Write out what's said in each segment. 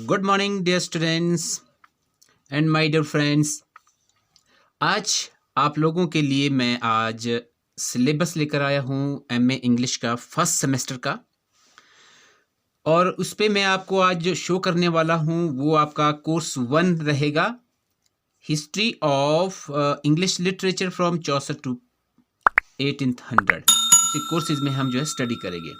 Good morning dear students and my dear friends. आज आप लोगों के लिए मैं आज सिलेबस लेकर आया हूँ एमए इंग्लिश का फर्स्ट सेमेस्टर का, और उस पे मैं आपको आज जो शो करने वाला हूँ वो आपका कोर्स 1 रहेगा, history of English literature from Chaucer to 1800। इस कोर्सेज में हम जो है स्टडी करेंगे।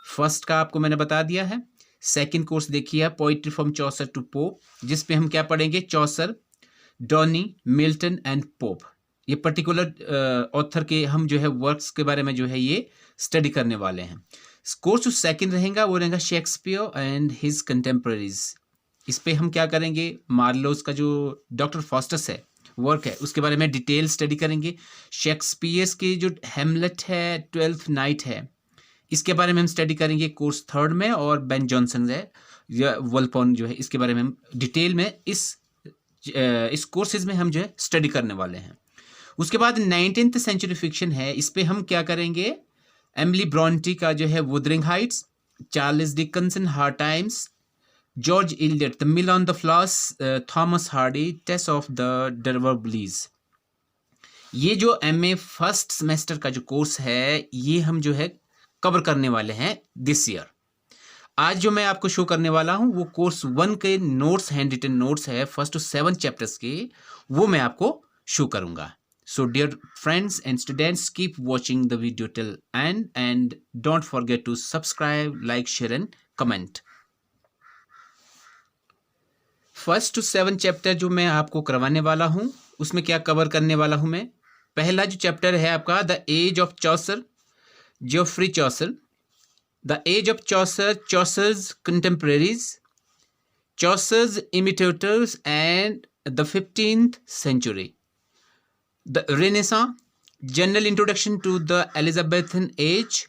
फर्स्ट का आपको मैंने बता दिया है। सेकंड कोर्स देखिए poetry from Chaucer to Pope, जिस पे हम क्या पढ़ेंगे, Chaucer, Donne, Milton and Pope. ये पर्टिकुलर ऑथर के हम जो है वर्क्स के बारे में जो है ये स्टडी करने वाले हैं। कोर्स जो सेकंड रहेगा वो रहेगा शेक्सपियर एंड हिज कंटेम्पररीज। इस पे हम क्या करेंगे, मार्लोस का जो डॉक्टर फॉस्टस है वर्क है उसके बारे में डिटेल स्टडी करेंगे। शेक्सपियर के जो हेमलेट है, ट्वेल्थ नाइट है, इसके बारे में हम स्टडी करेंगे कोर्स थर्ड में। और बेन जॉनसन है या वोल्पोन जो है, इसके बारे में हम डिटेल में इस कोर्सेज में हम जो है स्टडी करने वाले हैं। उसके बाद 19th सेंचुरी फिक्शन है, इस पे हम क्या करेंगे, एमिली ब्रॉन्टी का जो है Wuthering Heights, Charles Dickenson Hard Times, George Eliot the Mill on the Floss, Thomas Hardy Tess of the d'Urbervilles. ये जो एमए फर्स्ट सेमेस्टर का जो कोर्स है ये हम जो है कवर करने वाले हैं दिस ईयर। आज जो मैं आपको शो करने वाला हूं वो कोर्स 1 के नोट्स, हैंड रिटन नोट्स है फर्स्ट टू 7 चैप्टर्स के, वो मैं आपको शो करूंगा। So dear friends and students, keep watching the video till end don't forget to subscribe, like, share and comment. First to 7 chapter जो मैं आपको करवाने वाला हूं उसमें क्या कवर करने वाला हूं मैं। पहला जो चैप्टर है आपका the age of Chaucer, Geoffrey Chaucer, The Age of Chaucer, Chaucer's Contemporaries, Chaucer's Imitators and the 15th Century, The Renaissance, General Introduction to the Elizabethan Age,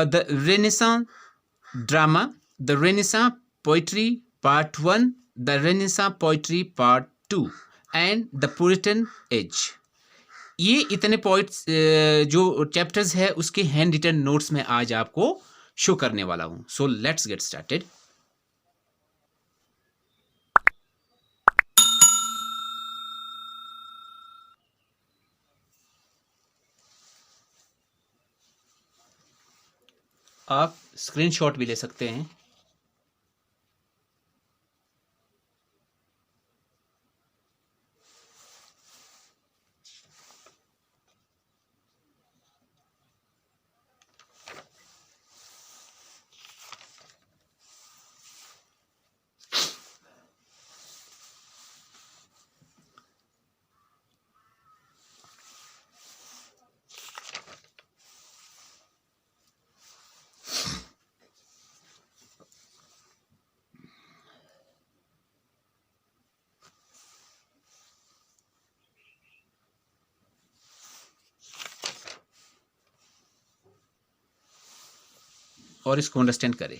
the Renaissance Drama, the Renaissance Poetry Part 1, the Renaissance Poetry Part 2 and the Puritan Age। ये इतने points जो chapters है उसके hand written notes में आज आपको show करने वाला हूं। So let's get started. आप स्क्रीनशॉट भी ले सकते हैं। और इसको अंडरस्टैंड करें।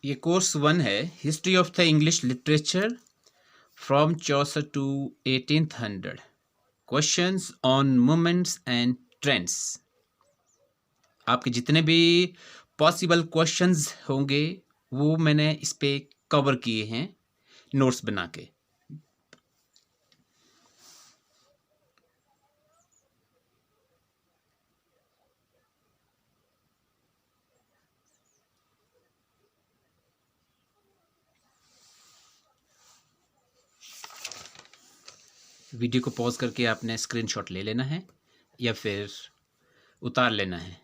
ये कोर्स 1 है, history of the English literature from Chaucer to 1800, questions on movements and trends. आपके जितने भी पॉसिबल क्वेश्चंस होंगे वो मैंने इस पे कवर किए हैं नोट्स बना के। वीडियो को पॉज करके आपने स्क्रीनशॉट ले लेना है या फिर उतार लेना है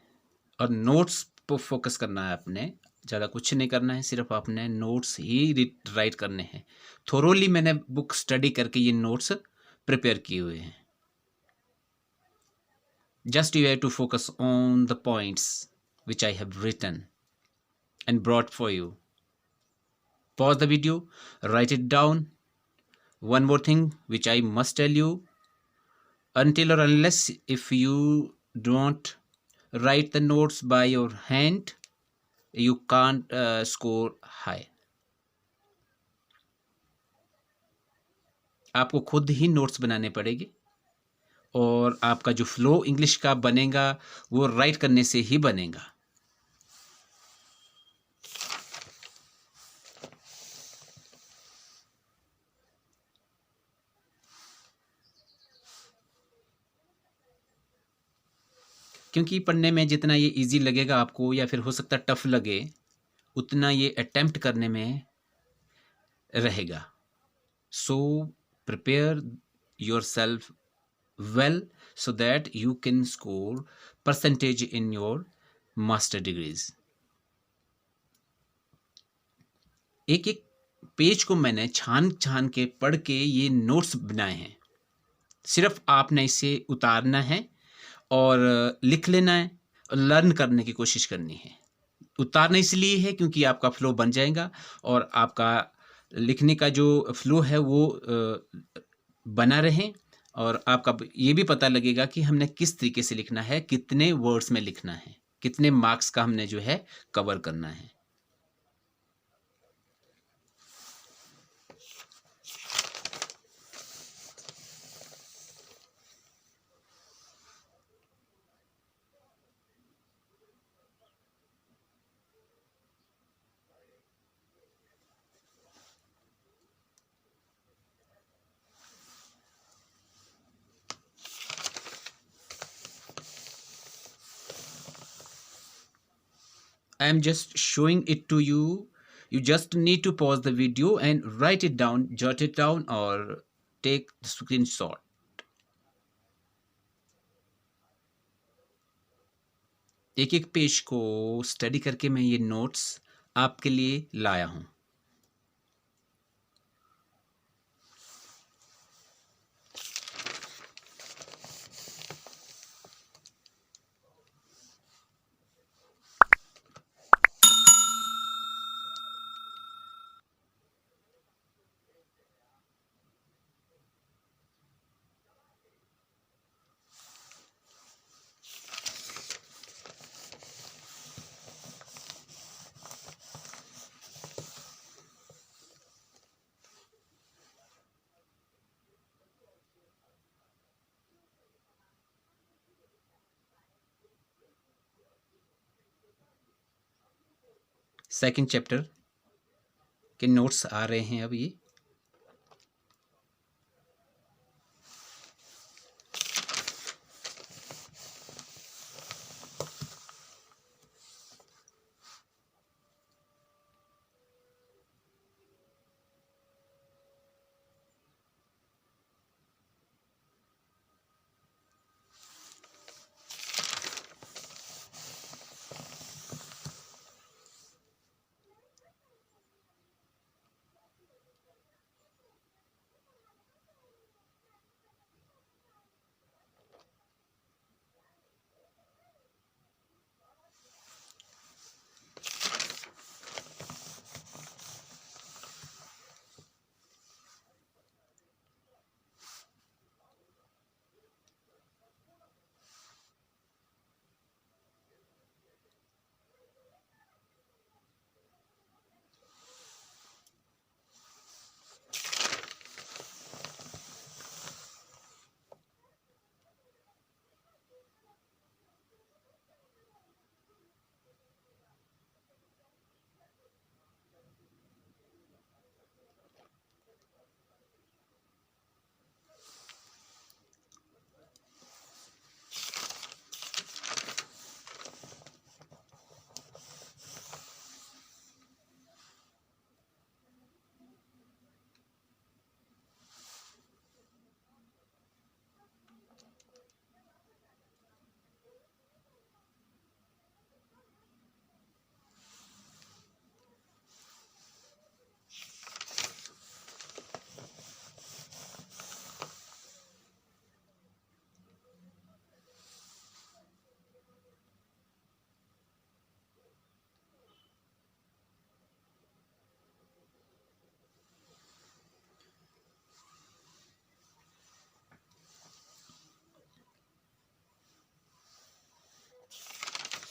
और नोट्स पर फोकस करना है आपने। ज़्यादा कुछ नहीं करना है, सिर्फ आपने नोट्स ही राइट करने हैं। थोरोली मैंने बुक स्टडी करके ये नोट्स प्रिपेयर किए हुए हैं। Just you have to focus on the points which I have written and brought for you. Pause the video, write it down. One more thing which I must tell you, until or unless if you don't write the notes by your hand, you can't score high. आपको खुद ही notes बनाने पड़ेंगे और आपका जो flow English का बनेगा वो राइट करने से ही बनेगा। क्योंकि पढ़ने में जितना ये इजी लगेगा आपको या फिर हो सकता है टफ लगे, उतना ये अटेम्प्ट करने में रहेगा। So prepare your self well so that you can score percentage in your master degrees. एक एक पेज को मैंने छान छान के पढ़ के ये नोट्स बनाए हैं। सिर्फ आपने इसे उतारना है और लिख लेना है और लर्न करने की कोशिश करनी है। उतारना इसलिए है क्योंकि आपका फ्लो बन जाएगा और आपका लिखने का जो फ्लो है वो बना रहे और आपका ये भी पता लगेगा कि हमने किस तरीके से लिखना है, कितने वर्ड्स में लिखना है, कितने मार्क्स का हमने जो है कवर करना है। I am just showing it to you. You just need to pause the video and write it down, jot it down or take the screenshot. एक एक पेज को स्टडी करके मैं ये नोट्स आपके लिए लाया हूँ। सेकंड चैप्टर के नोट्स आ रहे हैं अब ये।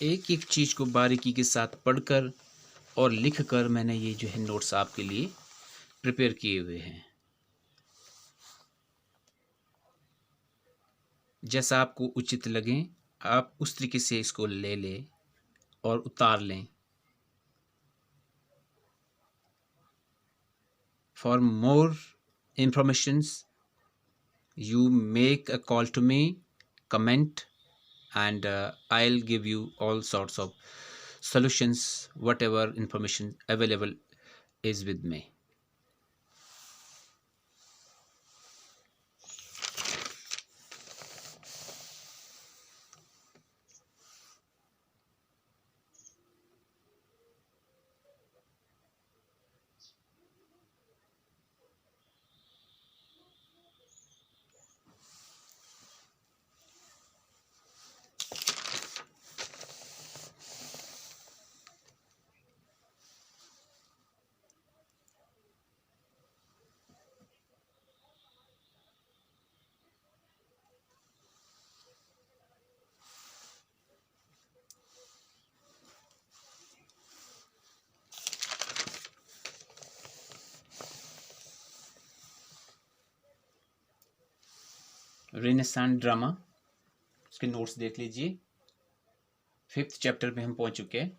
एक एक चीज़ को बारीकी के साथ पढ़कर और लिखकर मैंने ये जो है नोट्स आपके लिए प्रिपेयर किए हुए हैं। जैसा आपको उचित लगे आप उस तरीके से इसको ले लें और उतार लें। For more informations you make a call to me, comment, and I'll give you all sorts of solutions, whatever information available is with me. Renaissance drama उसके नोट्स देख लीजिए। 5th चैप्टर में हम पहुंच चुके हैं।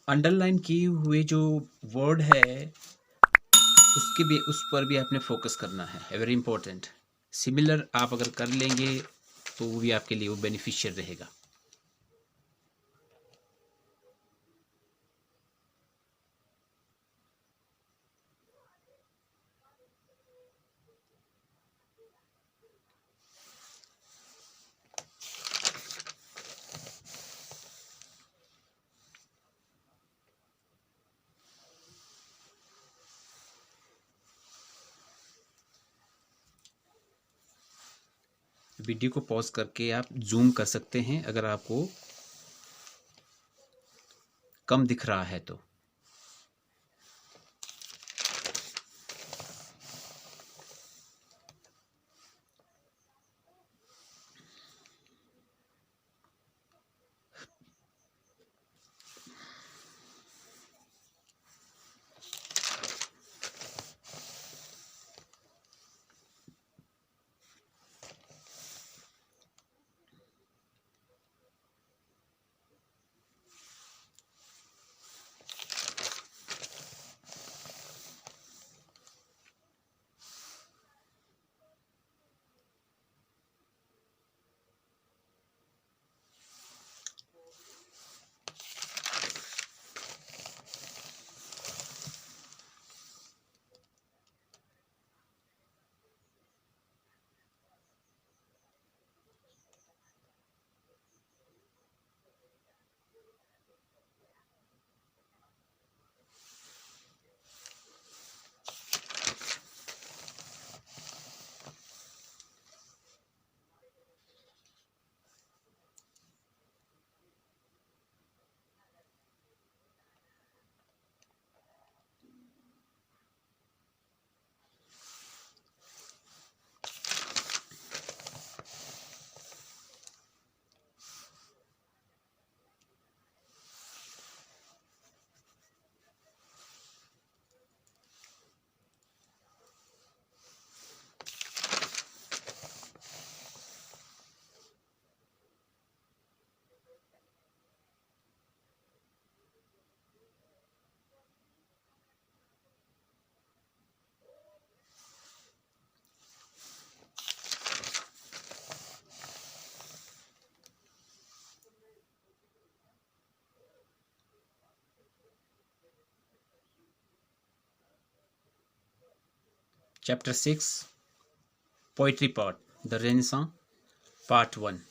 अंडरलाइन किए हुए जो वर्ड है उसके भी उस पर भी आपने फोकस करना है, वेरी इंपॉर्टेंट। सिमिलर आप अगर कर लेंगे तो वो भी आपके लिए वो बेनिफिशियल रहेगा। वीडियो को पॉज करके आप जूम कर सकते हैं अगर आपको कम दिख रहा है तो। Chapter 6, Poetry Part, The Renaissance, Part 1.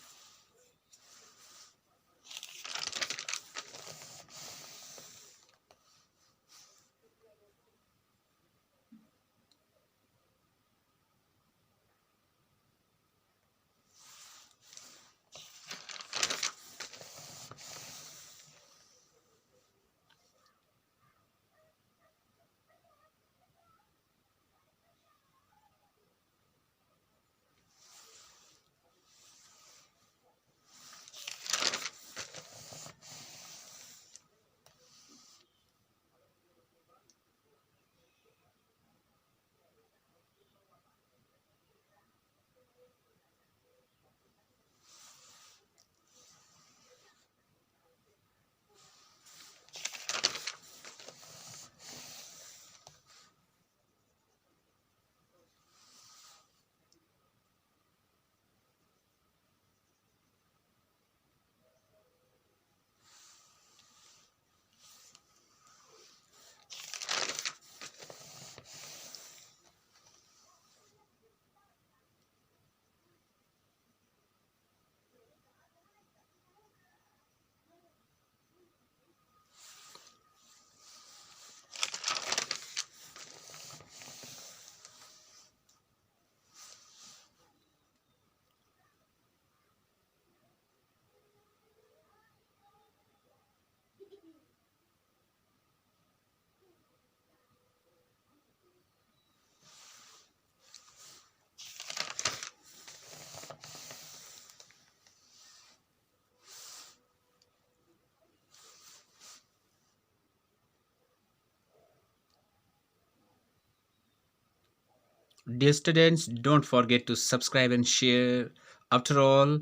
Dear students, don't forget to subscribe and share. After all,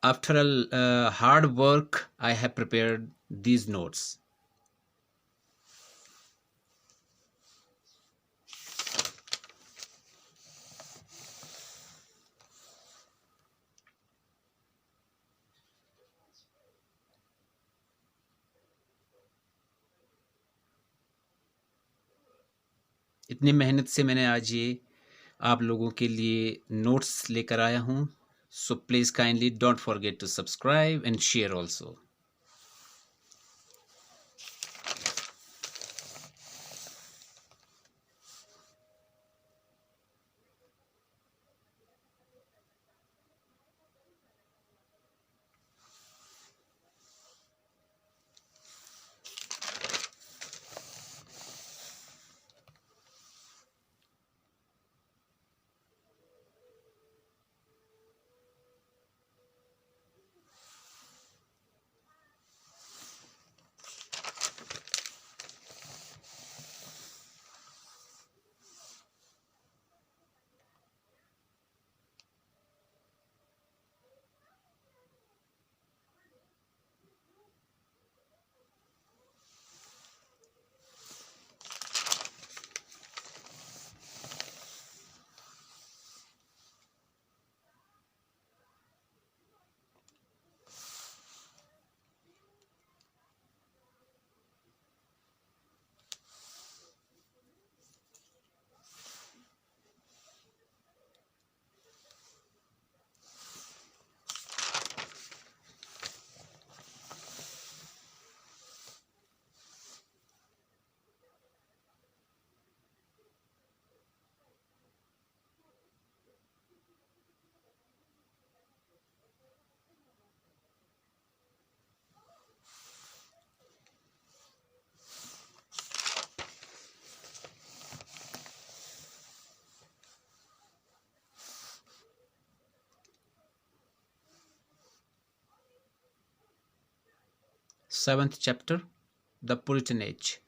after a hard work, I have prepared these notes. इतनी मेहनत से मैंने आज ये आप लोगों के लिए नोट्स लेकर आया हूँ. So please kindly don't forget to subscribe and share also. Seventh chapter, The Puritan Age.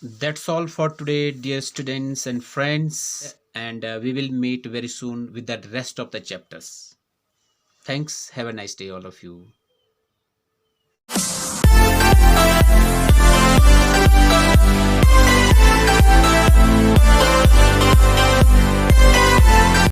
That's all for today, dear students and friends, and we will meet very soon with the rest of the chapters. Thanks. Have a nice day, all of you.